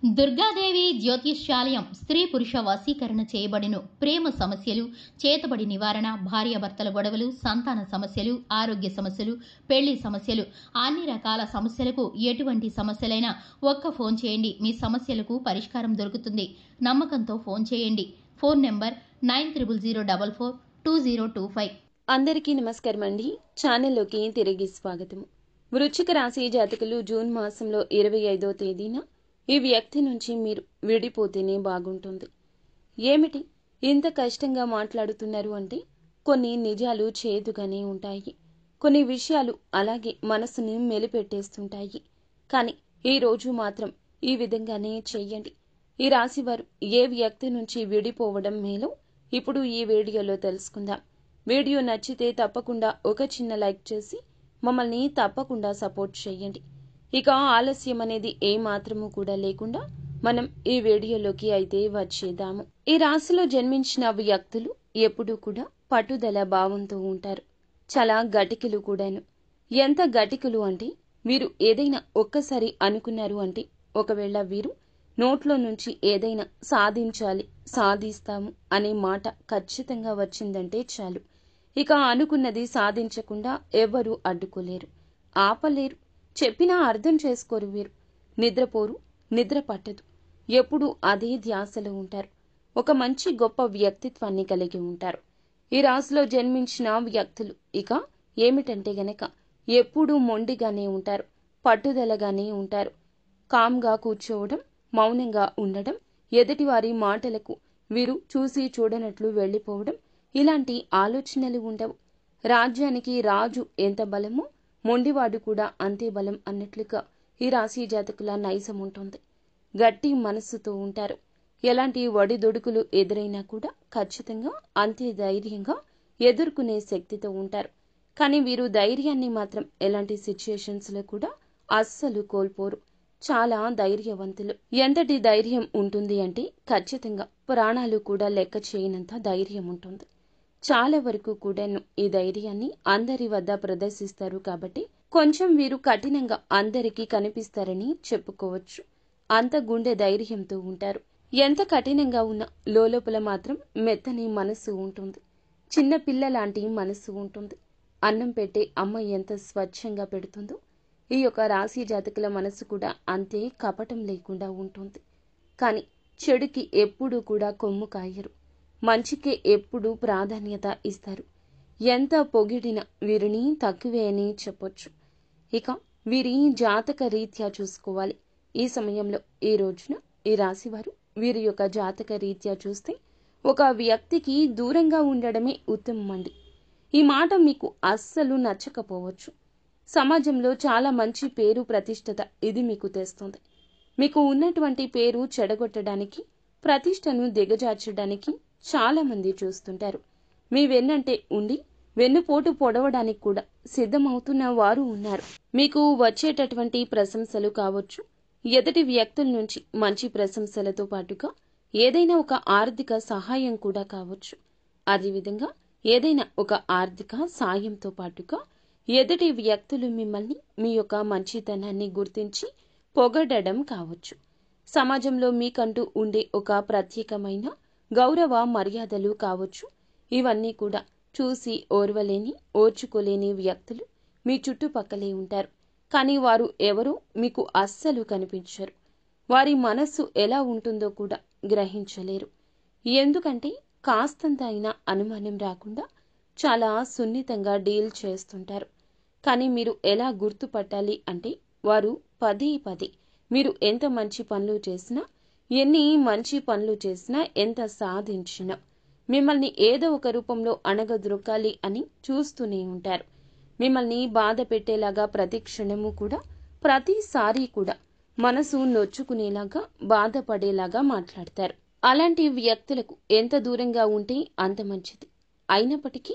దుర్గాదేవి జ్యోతిష్యాలయం స్త్రీ పురుష వశీకరణ చేయబడిను. ప్రేమ సమస్యలు, చేతబడి నివారణ, భార్యాభర్తల గొడవలు, సంతాన సమస్యలు, ఆరోగ్య సమస్యలు, పెళ్లి సమస్యలు, అన్ని రకాల సమస్యలకు ఎటువంటి సమస్యలైనా ఒక్క ఫోన్ చేయండి, మీ సమస్యలకు పరిష్కారం దొరుకుతుంది. నమ్మకంతో ఫోన్ చేయండి. Phone number 9000442025. అందరికీ నమస్కారం అండి. ఛానల్లోకి తిరిగి స్వాగతం. వృశ్చిక రాశి జాతకులు జూన్ మాసంలో 25వ తేదీన ఈ వ్యక్తి నుంచి మీరు విడిపోతేనే బాగుంటుంది. ఏమిటి ఇంత కష్టంగా మాట్లాడుతున్నారు అంటే కొన్ని నిజాలు చేదుగానే ఉంటాయి, కొన్ని విషయాలు అలాగే మనసుని మెలిపెట్టేస్తుంటాయి. కానీ ఈ రోజు మాత్రం ఈ విధంగానే చెయ్యండి. ఈ రాశి వారు ఏ వ్యక్తి నుంచి విడిపోవడం మేలో ఇప్పుడు ఈ వీడియోలో తెలుసుకుందాం. వీడియో నచ్చితే తప్పకుండా ఒక చిన్న లైక్ చేసి మమ్మల్ని తప్పకుండా సపోర్ట్ చేయండి. ఇక ఆలస్యం అనేది ఏ మాత్రము కూడా లేకుండా మనం ఈ వీడియోలోకి అయితే వచ్చేద్దాము. ఈ రాశిలో జన్మించిన వ్యక్తులు ఎప్పుడూ కూడా పట్టుదల భావంతో ఉంటారు. చాలా గటికులు కూడాను. ఎంత గటికులు అంటే వీరు ఏదైనా ఒక్కసారి అనుకున్నారు అంటే ఒకవేళ వీరు నోట్లో నుంచి ఏదైనా సాధించాలి, సాధిస్తాము అనే మాట ఖచ్చితంగా వచ్చిందంటే చాలు, ఇక అనుకున్నది సాధించకుండా ఎవరూ అడ్డుకోలేరు, ఆపలేరు. చెప్పినా అర్థం చేసుకోరు. వీరు నిద్రపోరు, నిద్ర పట్టదు, ఎప్పుడూ అదే ధ్యాసలో ఉంటారు. ఒక మంచి గొప్ప వ్యక్తిత్వాన్ని కలిగి ఉంటారు. ఈ రాశిలో జన్మించిన వ్యక్తులు ఇక ఏమిటంటే గనక ఎప్పుడూ మొండిగానే ఉంటారు, పట్టుదలగానే ఉంటారు. కామ్గా కూర్చోవడం, మౌనంగా ఉండడం, ఎదుటివారి మాటలకు వీరు చూసి చూడనట్లు వెళ్లిపోవడం, ఇలాంటి ఆలోచనలు ఉండవు. రాజ్యానికి రాజు ఎంత బలమో మొండివాడు కూడా అంతే బలం అన్నట్లుగా ఈ రాశి జాతకుల నైజం ఉంటుంది. గట్టి మనస్సుతో ఉంటారు. ఎలాంటి ఒడిదొడుకులు ఎదురైనా కూడా ఖచ్చితంగా అంతే ధైర్యంగా ఎదుర్కొనే శక్తితో ఉంటారు. కానీ వీరు ధైర్యాన్ని మాత్రం ఎలాంటి సిచ్యుయేషన్స్ లో కూడా అస్సలు కోల్పోరు. చాలా ధైర్యవంతులు. ఎంతటి ధైర్యం ఉంటుంది అంటే ఖచ్చితంగా ప్రాణాలు కూడా లెక్క చేయనంత ధైర్యం ఉంటుంది. చాలా వరకు కూడాను ఈ ధైర్యాన్ని అందరి వద్ద ప్రదర్శిస్తారు. కాబట్టి కొంచెం వీరు కఠినంగా అందరికీ కనిపిస్తారని చెప్పుకోవచ్చు. అంత గుండె ధైర్యంతో ఉంటారు. ఎంత కఠినంగా ఉన్నా లోపల మాత్రం మెత్తని మనసు ఉంటుంది. చిన్న పిల్ల లాంటి మనసు ఉంటుంది. అన్నం పెట్టే అమ్మ ఎంత స్వచ్ఛంగా పెడుతుందో ఈ యొక్క రాశి జాతకుల మనసు కూడా అంతే కపటం లేకుండా ఉంటుంది. కానీ చెడుకి ఎప్పుడూ కూడా కొమ్ము కాయరు, మంచికే ఎప్పుడూ ప్రాధాన్యత ఇస్తారు. ఎంత పొగిడిన వీరిని తక్కువే అని చెప్పొచ్చు. ఇక వీరి జాతక రీత్యా చూసుకోవాలి. ఈ సమయంలో ఈ రోజున ఈ రాశివారు వీరి యొక్క జాతక రీత్యా చూస్తే ఒక వ్యక్తికి దూరంగా ఉండడమే ఉత్తమం అండి. ఈ మాట మీకు అస్సలు నచ్చకపోవచ్చు. సమాజంలో చాలా మంచి పేరు ప్రతిష్టత ఇది మీకు తెస్తుంది. మీకు ఉన్నటువంటి పేరు చెడగొట్టడానికి, ప్రతిష్టను దిగజార్చడానికి చాలా మంది చూస్తుంటారు. మీ వెన్నంటే ఉండి వెన్నుపోటు పొడవడానికి కూడా సిద్ధమవుతున్న వారు ఉన్నారు. మీకు వచ్చేటటువంటి ప్రశంసలు కావచ్చు, ఎదుటి వ్యక్తుల నుంచి మంచి ప్రశంసలతో పాటుగా ఏదైనా ఒక ఆర్థిక సహాయం కూడా కావచ్చు. అదేవిధంగా ఏదైనా ఒక ఆర్థిక సాయంతో పాటుగా ఎదుటి వ్యక్తులు మిమ్మల్ని మీ యొక్క మంచితనాన్ని గుర్తించి పొగడడం కావచ్చు. సమాజంలో మీకంటూ ఉండే ఒక ప్రత్యేకమైన గౌరవ మర్యాదలు కావచ్చు. ఇవన్నీ కూడా చూసి ఓర్వలేని, ఓర్చుకోలేని వ్యక్తులు మీ చుట్టుపక్కలే ఉంటారు. కానీ వారు ఎవరో మీకు అస్సలు కనిపించరు. వారి మనస్సు ఎలా ఉంటుందో కూడా గ్రహించలేరు. ఎందుకంటే కాస్తంత అయినా అనుమానం రాకుండా చాలా సున్నితంగా డీల్ చేస్తుంటారు. కానీ మీరు ఎలా గుర్తుపట్టాలి అంటే వారు పదే పదే మీరు ఎంత మంచి పనులు చేసినా, ఎన్ని మంచి పనులు చేసినా, ఎంత సాధించినా మిమ్మల్ని ఏదో ఒక రూపంలో అణగద్రొక్కాలి అని చూస్తూనే ఉంటారు. మిమ్మల్ని బాధ పెట్టేలాగా ప్రతి క్షణము కూడా, ప్రతిసారి కూడా మనసు నొచ్చుకునేలాగా, బాధపడేలాగా మాట్లాడతారు. అలాంటి వ్యక్తులకు ఎంత దూరంగా ఉంటే అంత మంచిది. అయినప్పటికీ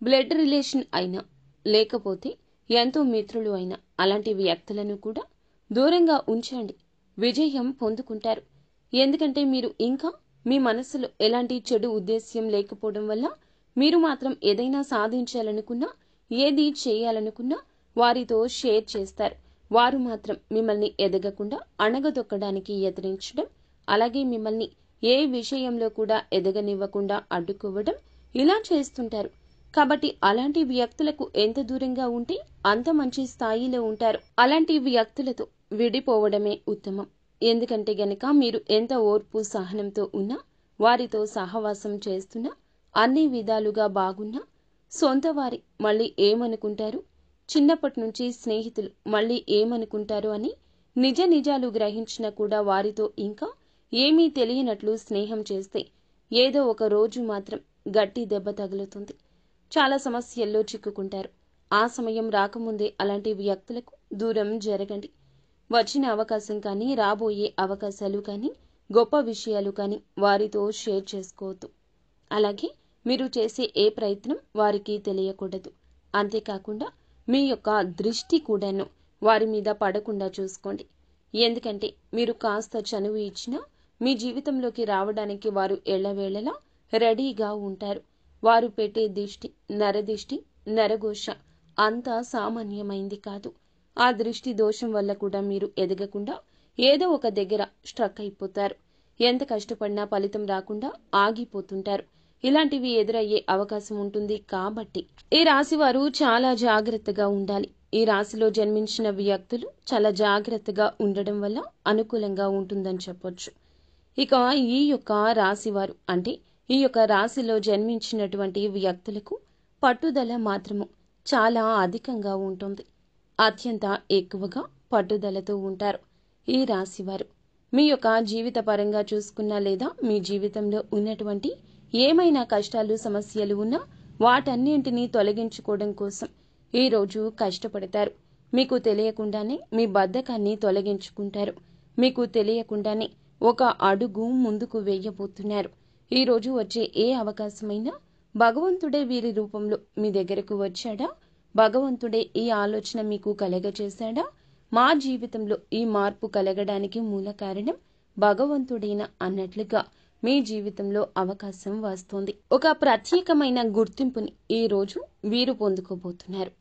బ్లడ్ రిలేషన్ అయినా, లేకపోతే ఎంతో మిత్రులు అయినా అలాంటి వ్యక్తులను కూడా దూరంగా ఉంచండి. విజయం పొందుకుంటారు. ఎందుకంటే మీరు ఇంకా మీ మనసులో ఎలాంటి చెడు ఉద్దేశ్యం లేకపోవడం వల్ల మీరు మాత్రం ఏదైనా సాధించాలనుకున్నా, ఏది చేయాలనుకున్నా వారితో షేర్ చేస్తారు. వారు మాత్రం మిమ్మల్ని ఎదగకుండా అణగదొక్కడానికి యత్నించడం, అలాగే మిమ్మల్ని ఏ విషయంలో కూడా ఎదగనివ్వకుండా అడ్డుకోవడం ఇలా చేస్తుంటారు. కాబట్టి అలాంటి వ్యక్తులకు ఎంత దూరంగా ఉంటే అంత మంచి స్థాయిలో ఉంటారు. అలాంటి వ్యక్తులతో విడిపోవడమే ఉత్తమం. ఎందుకంటే గనక మీరు ఎంత ఓర్పు సహనంతో ఉన్నా, వారితో సహవాసం చేస్తున్నా, అన్ని విధాలుగా బాగున్నా, సొంత వారి మళ్ళీ ఏమనుకుంటారు, చిన్నప్పటి నుంచి స్నేహితులు మళ్ళీ ఏమనుకుంటారు అని నిజ నిజాలు గ్రహించినా కూడా వారితో ఇంకా ఏమీ తెలియనట్లు స్నేహం చేస్తే ఏదో ఒక రోజు మాత్రం గట్టి దెబ్బ తగులుతుంది. చాలా సమస్యల్లో చిక్కుకుంటారు. ఆ సమయం రాకముందే అలాంటి వ్యక్తులకు దూరం జరగండి. వచ్చిన అవకాశం కానీ, రాబోయే అవకాశాలు కానీ, గొప్ప విషయాలు కానీ వారితో షేర్ చేసుకోవద్దు. అలాగే మీరు చేసే ఏ ప్రయత్నం వారికి తెలియకూడదు. అంతేకాకుండా మీ యొక్క దృష్టి కూడాను వారి మీద పడకుండా చూసుకోండి. ఎందుకంటే మీరు కాస్త చనువు ఇచ్చినా మీ జీవితంలోకి రావడానికి వారు ఎల్లవేళలా రెడీగా ఉంటారు. వారు పెట్టే దిష్టి, నరదిష్టి, నరఘోష అంతా సామాన్యమైంది కాదు. ఆ దృష్టి దోషం వల్ల కూడా మీరు ఎదగకుండా ఏదో ఒక దగ్గర స్ట్రక్ అయిపోతారు. ఎంత కష్టపడినా ఫలితం రాకుండా ఆగిపోతుంటారు. ఇలాంటివి ఎదురయ్యే అవకాశం ఉంటుంది. కాబట్టి ఈ రాశి వారు చాలా జాగ్రత్తగా ఉండాలి. ఈ రాశిలో జన్మించిన వ్యక్తులు చాలా జాగ్రత్తగా ఉండడం వల్ల అనుకూలంగా ఉంటుందని చెప్పొచ్చు. ఇక ఈ యొక్క రాశివారు అంటే ఈ యొక్క రాశిలో జన్మించినటువంటి వ్యక్తులకు పట్టుదల మాత్రము చాలా అధికంగా ఉంటుంది. అత్యంత ఎక్కువగా పట్టుదలతో ఉంటారు. ఈ రాశివారు మీ యొక్క జీవిత పరంగా చూసుకున్నా లేదా మీ జీవితంలో ఉన్నటువంటి ఏమైనా కష్టాలు సమస్యలు ఉన్నా వాటన్నింటినీ తొలగించుకోవడం కోసం ఈరోజు కష్టపడతారు. మీకు తెలియకుండానే మీ బద్ధకాన్ని తొలగించుకుంటారు. మీకు తెలియకుండానే ఒక అడుగు ముందుకు వేయబోతున్నారు. ఈరోజు వచ్చే ఏ అవకాశమైనా భగవంతుడే వీరి రూపంలో మీ దగ్గరకు వచ్చాడా, భగవంతుడే ఈ ఆలోచన మీకు కలగచేశాడా, మా జీవితంలో ఈ మార్పు కలగడానికి మూల కారణం భగవంతుడేనా అన్నట్లుగా మీ జీవితంలో అవకాశం వస్తుంది. ఒక ప్రత్యేకమైన గుర్తింపుని ఈ రోజు వీరు పొందుకోబోతున్నారు.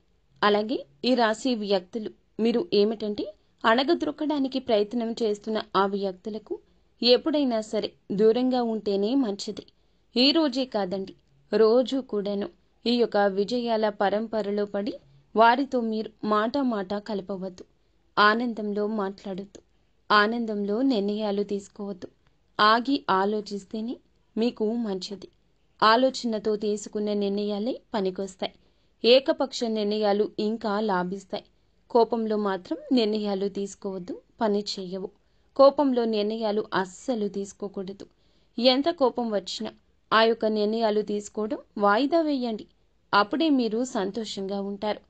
అలాగే ఈ రాశి వ్యక్తులు మీరు ఏమిటంటే అణగద్రొక్కడానికి ప్రయత్నం చేస్తున్న ఆ వ్యక్తులకు ఎప్పుడైనా సరే దూరంగా ఉంటేనే మంచిది. ఈ రోజే కాదండి, రోజు కూడాను ఈ యొక్క విజయాల పరంపరలో పడి వారితో మీరు మాట కలపవద్దు. ఆనందంలో మాట్లాడొద్దు. ఆనందంలో నిర్ణయాలు తీసుకోవద్దు. ఆగి ఆలోచిస్తేనే మీకు మంచిది. ఆలోచనతో తీసుకున్న నిర్ణయాలే పనికొస్తాయి. ఏకపక్ష నిర్ణయాలు ఇంకా లాభిస్తాయి. కోపంలో మాత్రం నిర్ణయాలు తీసుకోవద్దు, పని చేయవు. కోపంలో నిర్ణయాలు అస్సలు తీసుకోకూడదు. ఎంత కోపం వచ్చినా ఆ యొక్క నిర్ణయాలు తీసుకోవడం వాయిదా వేయండి. అప్పుడే మీరు సంతోషంగా ఉంటారు.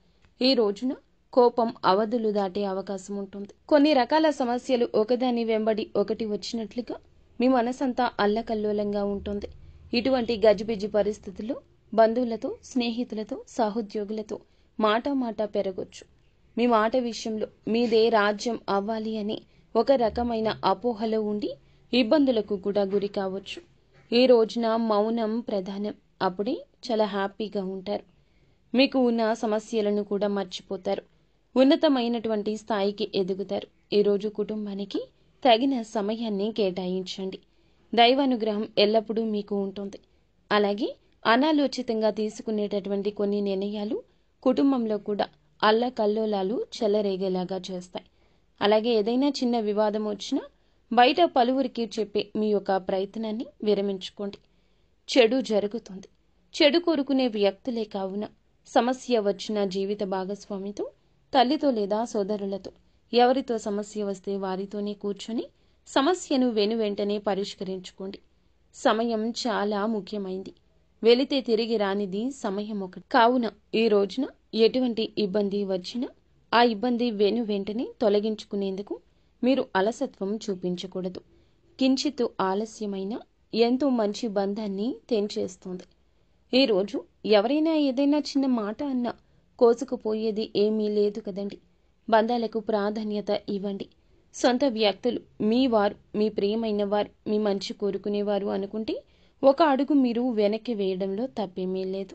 ఈ రోజున కోపం అవధులు దాటే అవకాశం ఉంటుంది. కొన్ని రకాల సమస్యలు ఒకదాని వెంబడి ఒకటి వచ్చినట్లుగా మీ మనసంతా అల్లకల్లోలంగా ఉంటుంది. ఇటువంటి గజిబిజి పరిస్థితుల్లో బంధువులతో, స్నేహితులతో, సహోద్యోగులతో మాట పెరగొచ్చు. మీ మాట విషయంలో మీదే రాజ్యం అవ్వాలి అని ఒక రకమైన అపోహలో ఉండి ఇబ్బందులకు కూడా గురి కావచ్చు. ఈ రోజున మౌనం ప్రధానం. అప్పుడే చాలా హ్యాపీగా ఉంటారు. మీకు ఉన్న సమస్యలను కూడా మర్చిపోతారు. ఉన్నతమైనటువంటి స్థాయికి ఎదుగుతారు. ఈరోజు కుటుంబానికి తగిన సమయాన్ని కేటాయించండి. దైవానుగ్రహం ఎల్లప్పుడూ మీకు ఉంటుంది. అలాగే అనాలోచితంగా తీసుకునేటటువంటి కొన్ని నిర్ణయాలు కుటుంబంలో కూడా అల్లకల్లోలాలు చెలరేగేలాగా చేస్తాయి. అలాగే ఏదైనా చిన్న వివాదం వచ్చినా బయట పలువురికి చెప్పే మీ యొక్క ప్రయత్నాన్ని విరమించుకోండి. చెడు జరుగుతుంది. చెడు కోరుకునే వ్యక్తులే కావున సమస్య వచ్చిన జీవిత భాగస్వామితో, తల్లితో లేదా సోదరులతో ఎవరితో సమస్య వస్తే వారితోనే కూర్చొని సమస్యను వెంటనే పరిష్కరించుకోండి. సమయం చాలా ముఖ్యమైంది. వెళితే తిరిగి రానిది సమయం ఒకటి. కావున ఈ రోజున ఎటువంటి ఇబ్బంది వచ్చినా ఆ ఇబ్బంది వెంటనే తొలగించుకునేందుకు మీరు అలసత్వం చూపించకూడదు. కించిత్తు ఆలస్యమైన ఎంతో మంచి బంధాన్ని తెంచేస్తుంది. ఈరోజు ఎవరైనా ఏదైనా చిన్న మాట అన్నా కోసుకుపోయేది ఏమీ లేదు కదండి. బంధాలకు ప్రాధాన్యత ఇవ్వండి. సొంత వ్యక్తులు మీ వారు, మీ ప్రియమైన వారు, మీ మంచి కోరుకునేవారు అనుకుంటే ఒక అడుగు మీరు వెనక్కి వేయడంలో తప్పేమీ లేదు.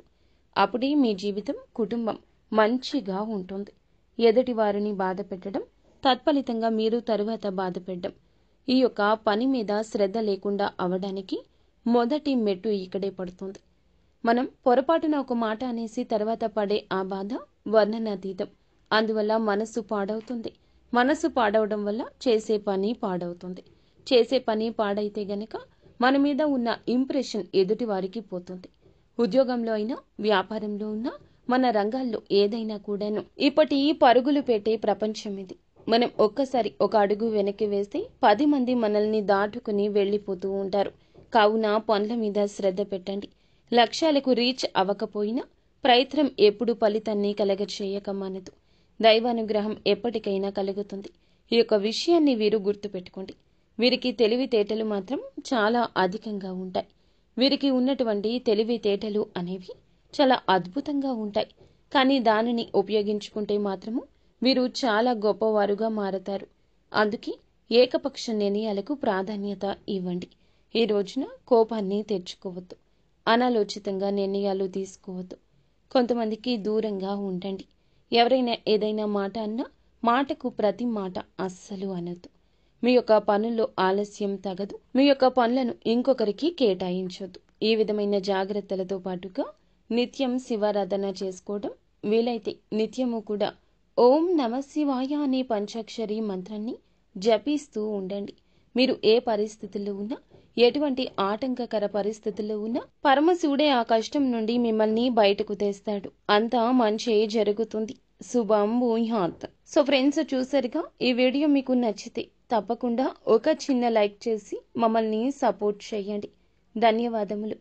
అప్పుడే మీ జీవితం, కుటుంబం మంచిగా ఉంటుంది. ఎదుటి వారిని బాధ పెట్టడం, తత్ఫలితంగా మీరు తరువాత బాధపెట్టడం. ఈ యొక్క పని మీద శ్రద్ధ లేకుండా అవడానికి మొదటి మెట్టు ఇక్కడే పడుతుంది. మనం పొరపాటున ఒక మాట అనేసి తర్వాత పడే ఆ బాధ వర్ణనాతీతం. అందువల్ల మనస్సు పాడవుతుంది. మనస్సు పాడవడం వల్ల చేసే పని పాడవుతుంది. చేసే పని పాడైతే గనక మన మీద ఉన్న ఇంప్రెషన్ ఎదుటి వారికి పోతుంది. ఉద్యోగంలో అయినా, వ్యాపారంలో ఉన్నా, మన రంగాల్లో ఏదైనా కూడాను ఇప్పటి పరుగులు పెట్టే ప్రపంచం ఇది. మనం ఒక్కసారి ఒక అడుగు వెనక్కి వేస్తే 10 మంది మనల్ని దాటుకుని వెళ్లిపోతూ ఉంటారు. కావున పనుల మీద శ్రద్ధ పెట్టండి. లక్ష్యాలకు రీచ్ అవ్వకపోయినా ప్రయత్నం ఎప్పుడు ఫలితాన్ని కలగచేయక మానదు. దైవానుగ్రహం ఎప్పటికైనా కలుగుతుంది. ఈ యొక్క విషయాన్ని వీరు గుర్తుపెట్టుకోండి. వీరికి తెలివితేటలు మాత్రం చాలా అధికంగా ఉంటాయి. వీరికి ఉన్నటువంటి తెలివితేటలు అనేవి చాలా అద్భుతంగా ఉంటాయి. కానీ దానిని ఉపయోగించుకుంటే మాత్రము వీరు చాలా గొప్పవారుగా మారతారు. అందుకే ఏకపక్ష నిర్ణయాలకు ప్రాధాన్యత ఇవ్వండి. ఈ రోజున కోపాన్ని తెచ్చుకోవద్దు. అనాలోచితంగా నిర్ణయాలు తీసుకోవద్దు. కొంతమందికి దూరంగా ఉండండి. ఎవరైనా ఏదైనా మాట అన్నా మాటకు ప్రతి మాట అస్సలు అనొద్దు. మీ యొక్క పనుల్లో ఆలస్యం తగదు. మీ యొక్క పనులను ఇంకొకరికి కేటాయించొద్దు. ఈ విధమైన జాగ్రత్తలతో పాటుగా నిత్యం శివారాధన చేసుకోవడం, వీలైతే నిత్యము కూడా ఓం నమః శివాయ అనే పంచాక్షరి మంత్రాన్ని జపిస్తూ ఉండండి. మీరు ఏ పరిస్థితుల్లో ఉన్నా, ఎటువంటి ఆటంకకర పరిస్థితుల్లో ఉన్నా పరమశివుడే ఆ కష్టం నుండి మిమ్మల్ని బయటకు తెస్తాడు. అంతా మంచే జరుగుతుంది. శుభం భూయాత్. సో ఫ్రెండ్స్, చూసారుగా, ఈ వీడియో మీకు నచ్చితే తప్పకుండా ఒక చిన్న లైక్ చేసి మమ్మల్ని సపోర్ట్ చేయండి. ధన్యవాదములు.